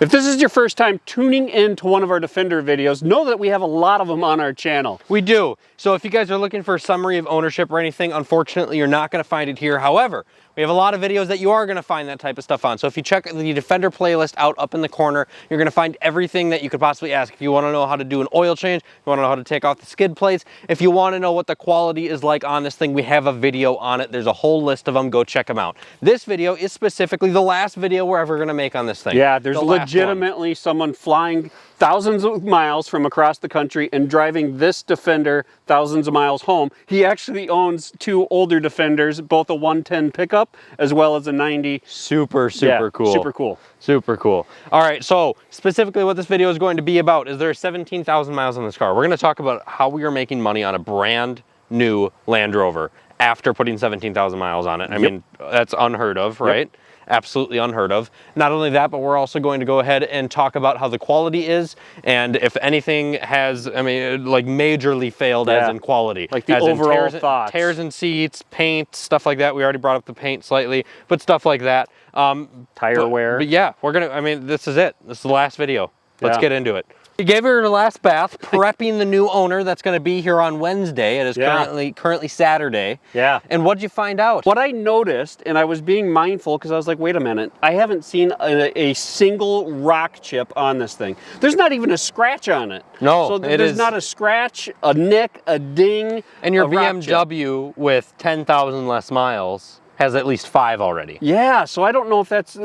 If this is your first time tuning in to one of our Defender videos, know that we have a lot of them on our channel. We do. So if you guys are looking for a summary of ownership or anything, unfortunately, you're not going to find it here. However, we have a lot of videos that you are going to find that type of stuff on. So if you check the Defender playlist out up in the corner, you're going to find everything that you could possibly ask. If you want to know how to do an oil change, you want to know how to take off the skid plates, if you want to know what the quality is like on this thing, we have a video on it. There's a whole list of them. Go check them out. This video is specifically the last video we're ever going to make on this thing. Yeah, there's legitimately someone flying thousands of miles from across the country and driving this Defender thousands of miles home. He actually owns two older Defenders, both a 110 pickup as well as a 90. Super cool. Super cool. Super cool. All right, so specifically what this video is going to be about is there's 17,000 miles on this car. We're going to talk about how we are making money on a brand new Land Rover after putting 17,000 miles on it. I mean, that's unheard of, right? Yep. Absolutely unheard of. Not only that, but we're also going to go ahead and talk about how the quality is, and if anything has, I mean, like majorly failed as in quality. Like the overall thoughts. Tears in seats, paint, stuff like that. We already brought up the paint slightly, but stuff like that. Tire wear. But yeah, we're gonna, I mean, this is it. This is the last video. Let's get into it. We gave her the last bath, prepping the new owner that's going to be here on Wednesday. It is currently Saturday. Yeah. And what did you find out? What I noticed, and I was being mindful because I was like, wait a minute, I haven't seen a single rock chip on this thing. There's not even a scratch on it. No, so there's not a scratch, a nick, a ding. And your BMW with 10,000 less miles has at least 5 already. Yeah, so I don't know if that's...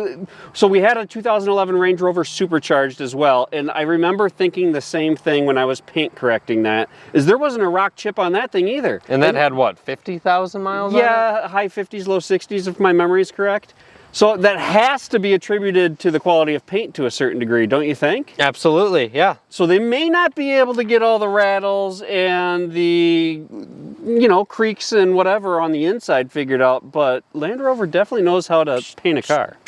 So we had a 2011 Range Rover Supercharged as well, and I remember thinking the same thing when I was paint correcting that, is there wasn't a rock chip on that thing either. And that had what, 50,000 miles on it? Yeah, high 50s, low 60s if my memory is correct. So that has to be attributed to the quality of paint to a certain degree, don't you think? Absolutely, yeah. So they may not be able to get all the rattles and the, you know, creaks and whatever on the inside figured out, but Land Rover definitely knows how to paint a car.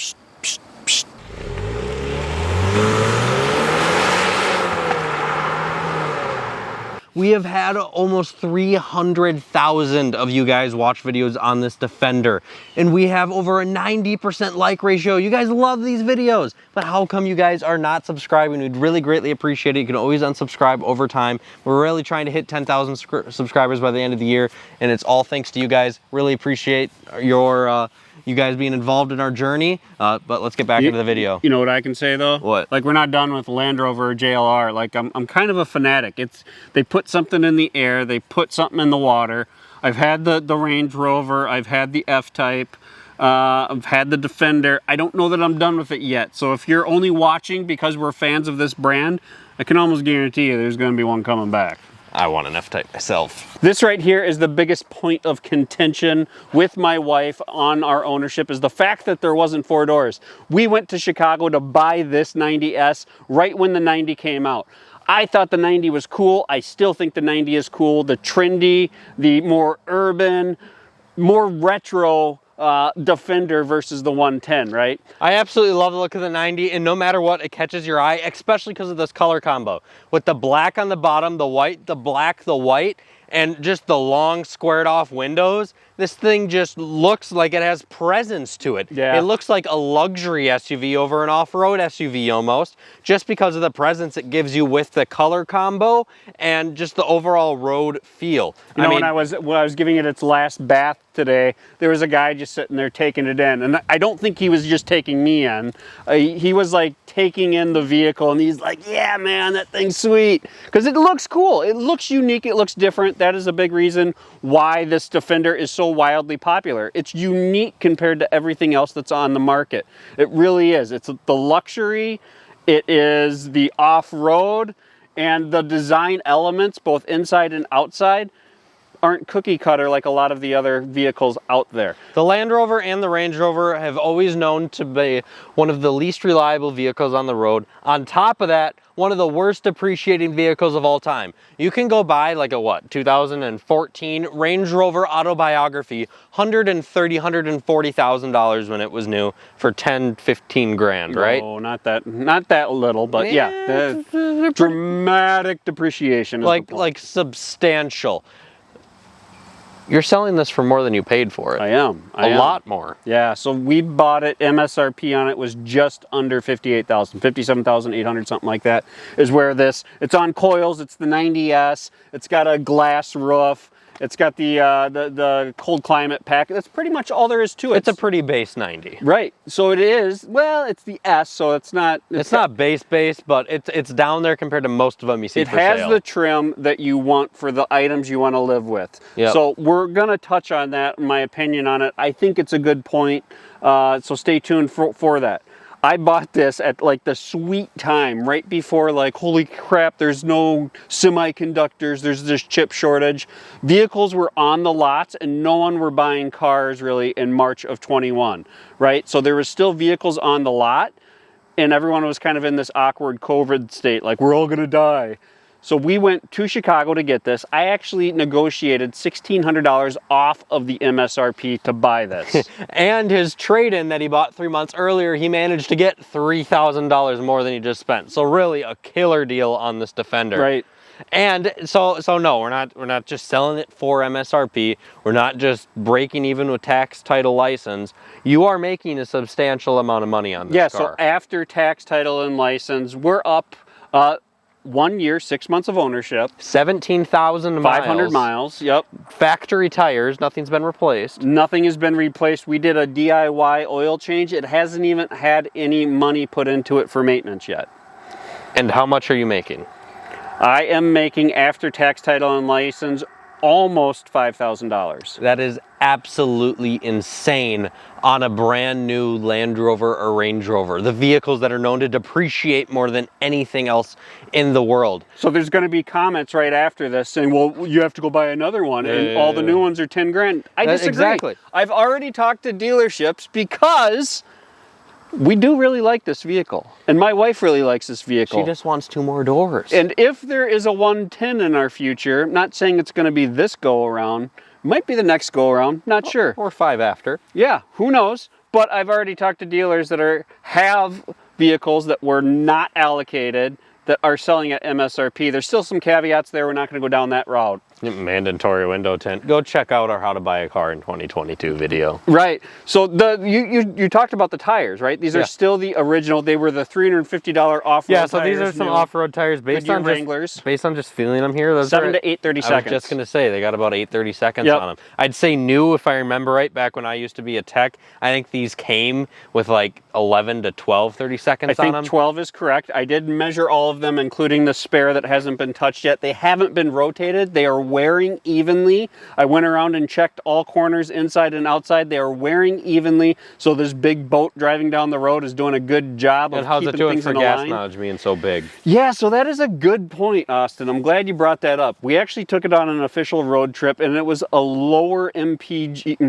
We have had almost 300,000 of you guys watch videos on this Defender, and we have over a 90% like ratio. You guys love these videos, but how come you guys are not subscribing? We'd really greatly appreciate it. You can always unsubscribe over time. We're really trying to hit 10,000 subscribers by the end of the year, and it's all thanks to you guys. Really appreciate your you guys being involved in our journey, but let's get back into the video. You know what I can say though? What? Like, we're not done with Land Rover or JLR. Like, I'm kind of a fanatic. They put something in the air, they put something in the water. I've had the Range Rover, I've had the F-Type, I've had the Defender. I don't know that I'm done with it yet. So if you're only watching because we're fans of this brand, I can almost guarantee you there's gonna be one coming back. I want an F-Type myself. This right here is the biggest point of contention with my wife on our ownership, is the fact that there wasn't 4 doors. We went to Chicago to buy this 90S right when the 90 came out. I thought the 90 was cool. I still think the 90 is cool. The trendy, the more urban, more retro Defender versus the 110, right? I absolutely love the look of the 90, and no matter what, it catches your eye, especially because of this color combo. With the black on the bottom, the white, the black, the white, and just the long squared off windows, this thing just looks like it has presence to it. Yeah. It looks like a luxury SUV over an off-road SUV almost, just because of the presence it gives you with the color combo and just the overall road feel. You know, when I was giving it its last bath today, there was a guy just sitting there taking it in, and I don't think he was just taking me in. He was like taking in the vehicle, and he's like, yeah man, that thing's sweet, because it looks cool, it looks unique, it looks different. That is a big reason why this Defender is so wildly popular. It's unique compared to everything else that's on the market. It really is. It's the luxury, it is the off-road, and the design elements, both inside and outside, aren't cookie cutter like a lot of the other vehicles out there. The Land Rover and the Range Rover have always known to be one of the least reliable vehicles on the road. On top of that, one of the worst depreciating vehicles of all time. You can go buy like a 2014 Range Rover Autobiography, $130,000, $140,000 when it was new, for 10, 15 grand, right? No, not that little, but yeah, the dramatic depreciation. Like substantial. You're selling this for more than you paid for it. I am. A lot more. Yeah, so we bought it, MSRP on it was just under 58,000, 57,800, something like that, is where it's on coils, it's the 90S, it's got a glass roof, it's got the cold climate pack. That's pretty much all there is to it. It's a pretty base 90. Right, so it is, well, it's the S, so it's not... It's not base, but it's down there compared to most of them you see for sale. It has the trim that you want for the items you want to live with. Yep. So we're going to touch on that, my opinion on it. I think it's a good point, so stay tuned for that. I bought this at like the sweet time, right before like, holy crap, there's no semiconductors, there's this chip shortage. Vehicles were on the lots and no one were buying cars really in March of 21, right? So there was still vehicles on the lot and everyone was kind of in this awkward COVID state, like we're all gonna die. So we went to Chicago to get this. I actually negotiated $1,600 off of the MSRP to buy this. And his trade-in that he bought 3 months earlier, he managed to get $3,000 more than he just spent. So really a killer deal on this Defender. Right. And so no, we're not just selling it for MSRP. We're not just breaking even with tax, title, license. You are making a substantial amount of money on this car. So after tax, title, and license, we're up 1 year, 6 months of ownership. 17,000 miles. 500 miles, yep. Factory tires, nothing's been replaced. Nothing has been replaced. We did a DIY oil change. It hasn't even had any money put into it for maintenance yet. And how much are you making? I am making, after tax, title, and license, almost $5,000. That is absolutely insane on a brand new Land Rover or Range Rover, the vehicles that are known to depreciate more than anything else in the world. So there's going to be comments right after this saying, well, you have to go buy another one and all the new ones are 10 grand. I disagree. Exactly. I've already talked to dealerships because we do really like this vehicle. And my wife really likes this vehicle. She just wants 2 more doors. And if there is a 110 in our future, I'm not saying it's going to be this go around, might be the next go around, not sure. Or 5 after. Yeah, who knows? But I've already talked to dealers that have vehicles that were not allocated that are selling at MSRP. There's still some caveats there. We're not going to go down that route. Mandatory window tint. Go check out our How to Buy a Car in 2022 video. Right. So you talked about the tires, right? These are still the original. They were the $350 off-road tires. Yeah, so these are some off-road tires based on Wranglers. Based on just feeling them here. Those 7 to 830 seconds. I was just going to say, they got about 830 seconds on them. I'd say new, if I remember right, back when I used to be a tech, I think these came with like 11 to 12 30 seconds on them. I think 12 is correct. I did measure all of them, including the spare that hasn't been touched yet. They haven't been rotated. They are wearing evenly. I went around and checked all corners inside and outside. They are wearing evenly, so this big boat driving down the road is doing a good job of keeping things in the line. And how's it doing for gas mileage being so big? Yeah, so that is a good point, Austin. I'm glad you brought that up. We actually took it on an official road trip, and it was a lower MPG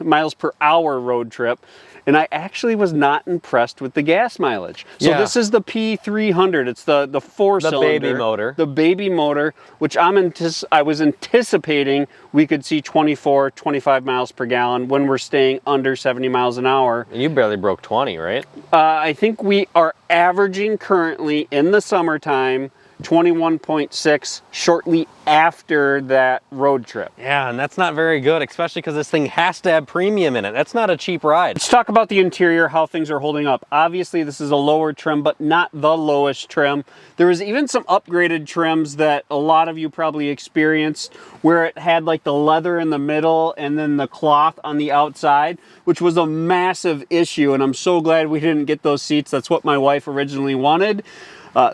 miles per hour road trip. And I actually was not impressed with the gas mileage. So this is the P300. It's the 4-cylinder. The baby motor. The baby motor, which I was anticipating we could see 24, 25 miles per gallon when we're staying under 70 miles an hour. And you barely broke 20, right? I think we are averaging currently in the summertime 21.6 shortly after that road trip. Yeah, and that's not very good, especially because this thing has to have premium in it. That's not a cheap ride. Let's talk about the interior, how things are holding up. Obviously, this is a lower trim, but not the lowest trim. There was even some upgraded trims that a lot of you probably experienced where it had like the leather in the middle and then the cloth on the outside, which was a massive issue, and I'm so glad we didn't get those seats. That's what my wife originally wanted.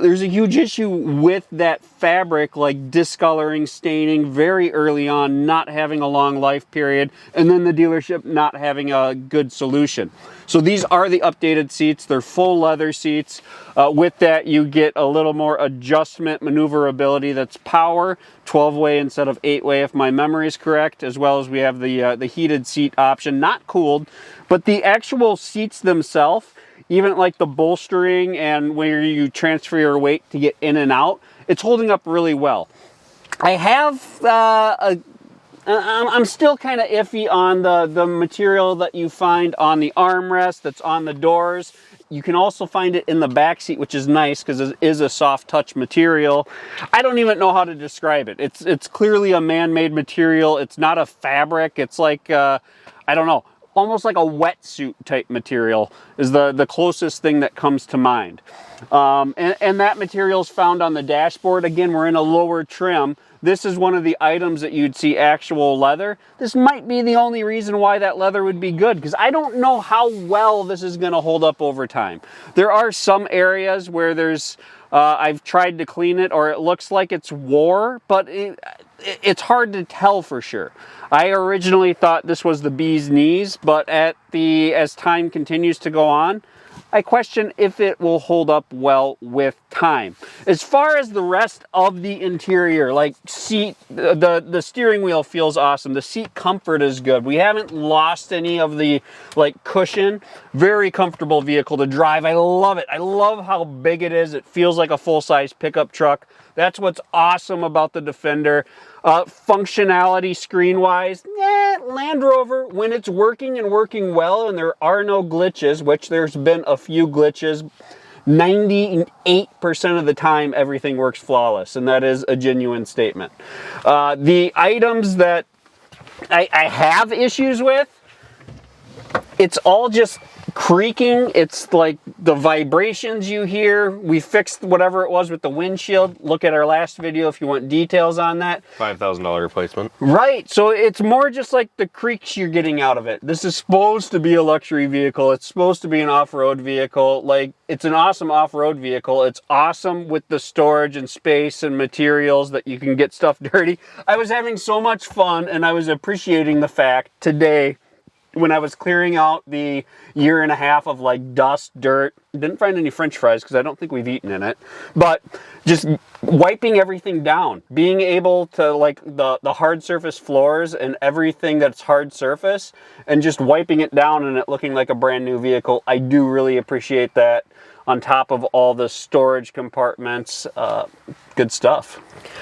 There's a huge issue with that fabric, like discoloring, staining very early on, not having a long life period, and then the dealership not having a good solution. So these are the updated seats. They're full leather seats. With that, you get a little more adjustment maneuverability. That's power, 12-way instead of 8-way, if my memory is correct, as well as we have the heated seat option, not cooled, but the actual seats themselves, even like the bolstering and where you transfer your weight to get in and out, it's holding up really well. I have, I'm still kind of iffy on the material that you find on the armrest that's on the doors. You can also find it in the back seat, which is nice because it is a soft touch material. I don't even know how to describe it. It's clearly a man-made material. It's not a fabric. It's like, I don't know, almost like a wetsuit type material is the closest thing that comes to mind. And that material is found on the dashboard. Again, we're in a lower trim. This is one of the items that you'd see actual leather. This might be the only reason why that leather would be good, because I don't know how well this is going to hold up over time. There are some areas where there's, I've tried to clean it or it looks like it's wore, but it's hard to tell for sure. I originally thought this was the bee's knees, but as time continues to go on, I question if it will hold up well with time. As far as the rest of the interior, like seat, the steering wheel feels awesome. The seat comfort is good. We haven't lost any of the like cushion. Very comfortable vehicle to drive. I love it. I love how big it is. It feels like a full-size pickup truck. That's what's awesome about the Defender. Functionality screen-wise, Land Rover, when it's working and working well and there are no glitches, which there's been a few glitches, 98% of the time everything works flawless, and that is a genuine statement. The items that I have issues with, it's all just creaking. It's like the vibrations you hear. We fixed whatever it was with the windshield. Look at our last video if you want details on that. $5,000 replacement. Right, so it's more just like the creaks you're getting out of it. This is supposed to be a luxury vehicle. It's supposed to be an off-road vehicle. Like, it's an awesome off-road vehicle. It's awesome with the storage and space and materials that you can get stuff dirty. I was having so much fun, and I was appreciating the fact today when I was clearing out the 1.5 years of like dust, dirt, didn't find any French fries because I don't think we've eaten in it, but just wiping everything down, being able to like the hard surface floors and everything that's hard surface and just wiping it down and it looking like a brand new vehicle. I do really appreciate that, on top of all the storage compartments. Good stuff.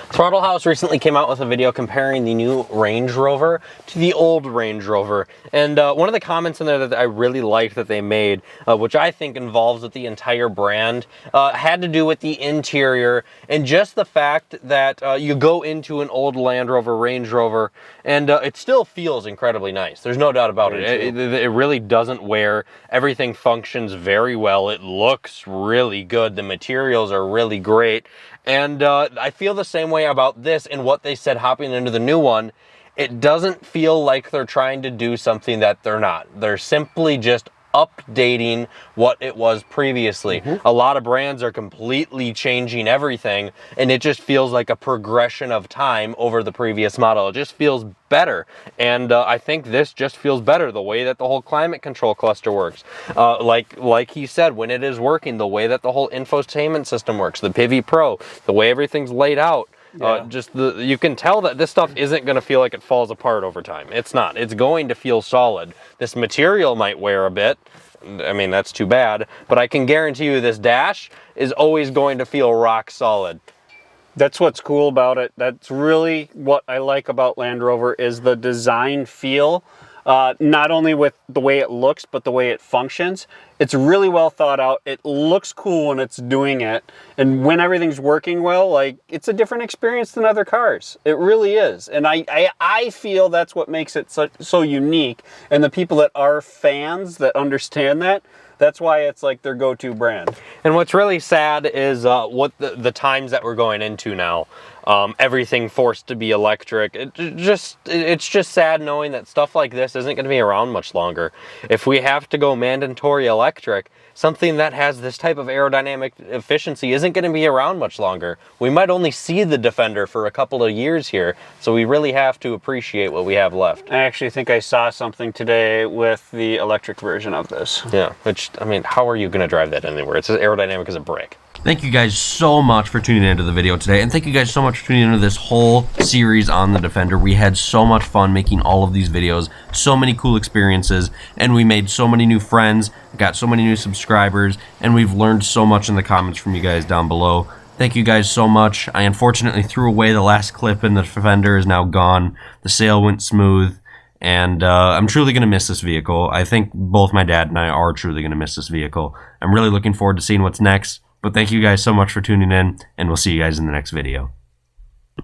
Throttle House recently came out with a video comparing the new Range Rover to the old Range Rover. And one of the comments in there that I really liked that they made, which I think involves with the entire brand, had to do with the interior and just the fact that you go into an old Land Rover, Range Rover, and it still feels incredibly nice. There's no doubt about it. It really doesn't wear. Everything functions very well. It looks really good. The materials are really great. And I feel the same way about this and what they said hopping into the new one. It doesn't feel like they're trying to do something that they're not. They're simply just updating what it was previously. A lot of brands are completely changing everything, and it just feels like a progression of time over the previous model. It just feels better, and I think this just feels better. The way that the whole climate control cluster works, like he said, when it is working, the way that the whole infotainment system works, the Pivi Pro, the way everything's laid out. Yeah. You can tell that this stuff isn't going to feel like it falls apart over time. It's not. It's going to feel solid. This material might wear a bit. I mean, that's too bad. But I can guarantee you this dash is always going to feel rock solid. That's what's cool about it. That's really what I like about Land Rover is the design feel. Not only with the way it looks, but the way it functions. It's really well thought out. It looks cool when it's doing it. And when everything's working well, like, it's a different experience than other cars. It really is. And I feel that's what makes it so unique. And the people that are fans that understand that, that's why it's like their go-to brand. And what's really sad is what the times that we're going into now. Everything forced to be electric. It's just sad knowing that stuff like this isn't going to be around much longer. If we have to go mandatory electric, something that has this type of aerodynamic efficiency isn't going to be around much longer. We might only see the Defender for a couple of years here, so we really have to appreciate what we have left. I actually think I saw something today with the electric version of this. Yeah, which, I mean, how are you going to drive that anywhere? It's as aerodynamic as a brick. Thank you guys so much for tuning into the video today, and thank you guys so much for tuning into this whole series on the Defender. We had so much fun making all of these videos, so many cool experiences, and we made so many new friends, got so many new subscribers, and we've learned so much in the comments from you guys down below. Thank you guys so much. I unfortunately threw away the last clip, and the Defender is now gone. The sale went smooth, And I'm truly going to miss this vehicle. I think both my dad and I are truly going to miss this vehicle. I'm really looking forward to seeing what's next. But thank you guys so much for tuning in, and we'll see you guys in the next video.